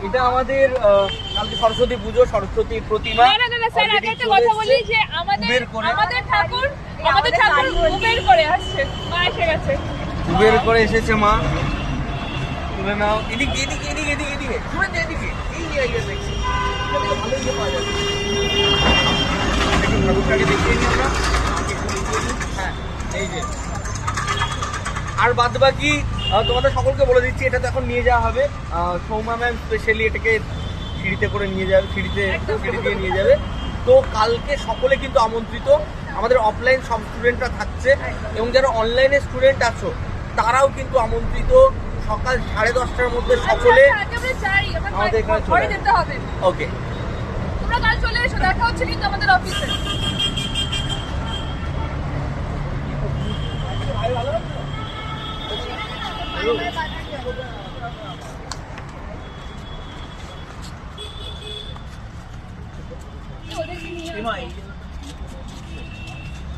এটা আমাদের কালকে সরস্বতী পুজো, সরস্বতীর প্রতিমা। না স্যার, আগে একটা কথা বলি যে আমাদের ঠাকুর উবের করে আসছে, মা এসে গেছে। উবের করে এসেছে মা। তুলে নাও। এদিকে এদিকে এদিকে এদিকে এদিকে ঘুরে দে, এদিকে এই জায়গায় দেখছি ভালো ইয়ে পাওয়া যাবে। ঠাকুরটাকে দেখিয়ে নিই আমরা। হ্যাঁ এই যে। আর বাদ বাকি তোমাদের সকলকে বলে দিচ্ছি, এটা তো এখন নিয়ে যাওয়া হবে। সৌমা ম্যাম স্পেশালি এটাকে সিঁড়িতে করে নিয়ে যাবে, সিঁড়ি দিয়ে নিয়ে যাবে। তো কালকে সকলে কিন্তু আমন্ত্রিত, আমাদের অফলাইন সব স্টুডেন্টরা থাকছে এবং যারা অনলাইনে স্টুডেন্ট আছো তারাও কিন্তু আমন্ত্রিত। সকাল 10:30টার মধ্যে সকলে আমাদের এখানে চলে যেতে হবে। ওকে, তোমরা কাল চলে এসো, দেখা হচ্ছে কিন্তু আমাদের অফিসে। এমা এই